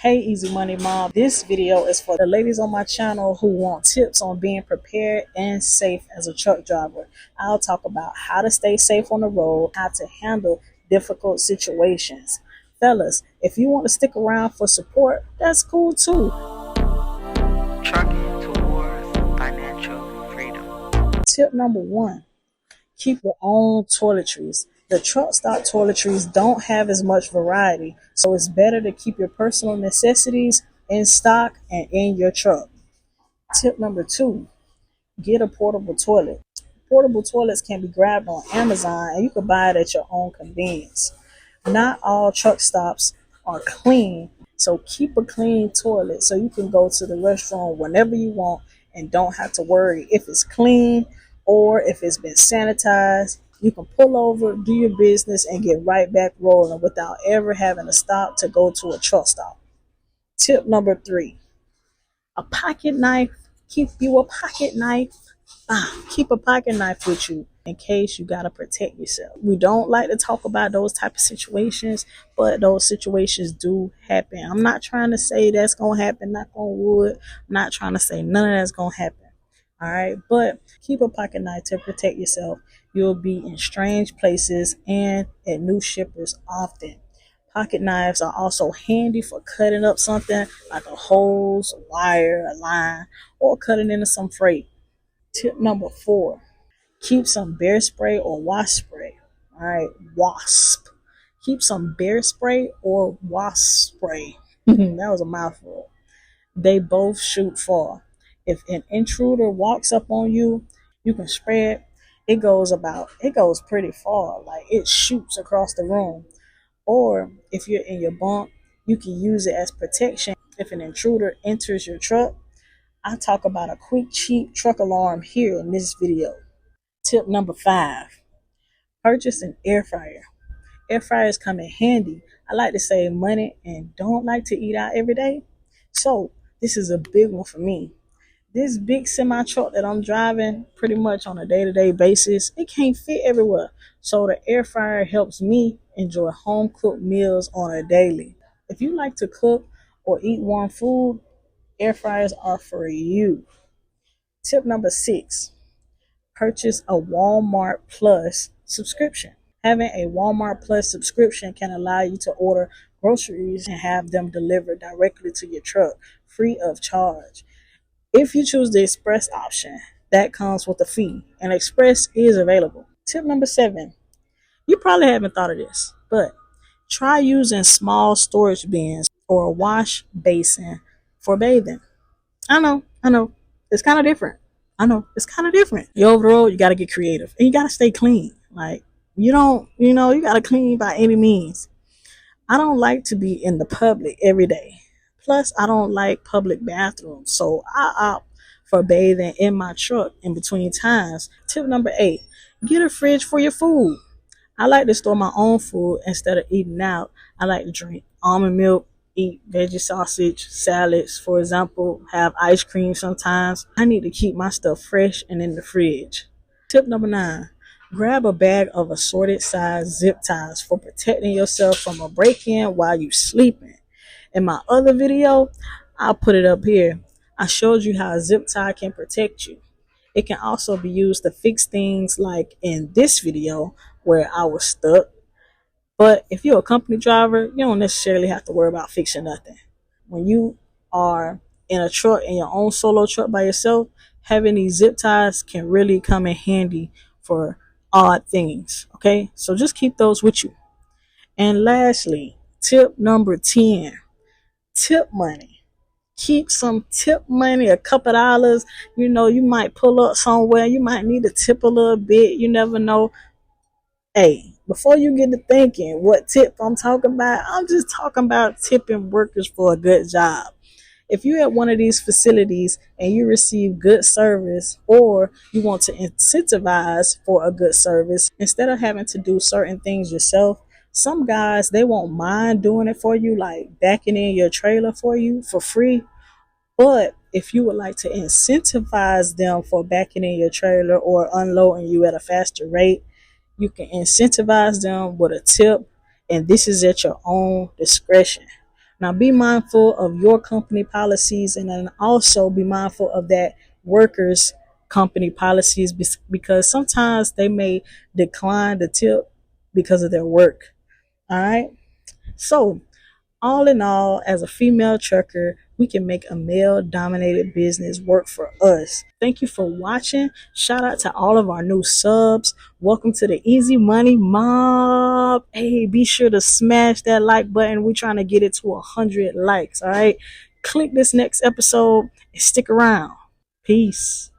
Hey Easy Money Mom, this video is for the ladies on my channel who want tips on being prepared and safe as a truck driver. I'll talk about how to stay safe on the road, how to handle difficult situations. Fellas, if you want to stick around for support, that's cool too. Trucking towards financial freedom. Tip number 1, keep your own toiletries. The truck stop toiletries don't have as much variety, so it's better to keep your personal necessities in stock and in your truck. Tip number 2, get a portable toilet. Portable toilets can be grabbed on Amazon and you can buy it at your own convenience. Not all truck stops are clean, so keep a clean toilet so you can go to the restroom whenever you want and don't have to worry if it's clean or if it's been sanitized. You can pull over, do your business, and get right back rolling without ever having to stop to go to a truck stop. Tip number 3, a pocket knife. Keep you a pocket knife. Keep a pocket knife with you in case you gotta protect yourself. We don't like to talk about those type of situations, but those situations do happen. I'm not trying to say that's gonna happen, knock on wood. I'm not trying to say none of that's gonna happen. All right, but keep a pocket knife to protect yourself. You'll be in strange places and at new shippers often. Pocket knives are also handy for cutting up something like a hose, a wire, a line, or cutting into some freight. Tip number 4, keep some bear spray or wasp spray. All right, wasp. Keep some bear spray or wasp spray. That was a mouthful. They both shoot far. If an intruder walks up on you, you can spray it. It goes pretty far. Like it shoots across the room. Or if you're in your bunk, you can use it as protection if an intruder enters your truck. I talk about a quick, cheap truck alarm here in this video. Tip number 5, purchase an air fryer. Air fryers come in handy. I like to save money and don't like to eat out every day. So this is a big one for me. This big semi truck that I'm driving pretty much on a day-to-day basis, it can't fit everywhere. So the air fryer helps me enjoy home cooked meals on a daily. If you like to cook or eat warm food, air fryers are for you. Tip number 6, purchase a Walmart Plus subscription. Having a Walmart Plus subscription can allow you to order groceries and have them delivered directly to your truck free of charge. If you choose the Express option, that comes with a fee, and Express is available. Tip number 7, you probably haven't thought of this, but try using small storage bins or a wash basin for bathing. I know, it's kind of different. You're over the road, you got to get creative, and you got to stay clean. Like, you got to clean by any means. I don't like to be in the public every day. Plus, I don't like public bathrooms, so I opt for bathing in my truck in between times. Tip number 8, get a fridge for your food. I like to store my own food instead of eating out. I like to drink almond milk, eat veggie sausage, salads, for example, have ice cream sometimes. I need to keep my stuff fresh and in the fridge. Tip number 9, grab a bag of assorted size zip ties for protecting yourself from a break-in while you're sleeping. In my other video, I'll put it up here. I showed you how a zip tie can protect you. It can also be used to fix things like in this video where I was stuck. But if you're a company driver, you don't necessarily have to worry about fixing nothing. When you are in a truck, in your own solo truck by yourself, having these zip ties can really come in handy for odd things. Okay, so just keep those with you. And lastly, tip number 10, tip money. Keep some tip money, a couple dollars. You might pull up somewhere, you might need to tip a little bit, you never know. Hey, before you get to thinking what tip I'm talking about, I'm just talking about tipping workers for a good job. If you're at one of these facilities and you receive good service, or you want to incentivize for a good service, instead of having to do certain things yourself, some guys, they won't mind doing it for you, like backing in your trailer for you for free. But if you would like to incentivize them for backing in your trailer or unloading you at a faster rate, you can incentivize them with a tip, and this is at your own discretion. Now be mindful of your company policies, and then also be mindful of that workers company policies, because sometimes they may decline the tip because of their work. All right. So all in all, as a female trucker, we can make a male dominated business work for us. Thank you for watching. Shout out to all of our new subs. Welcome to the Easy Money Mob. Hey, be sure to smash that like button. We're trying to get it to 100 likes. All right. Click this next episode and stick around. Peace.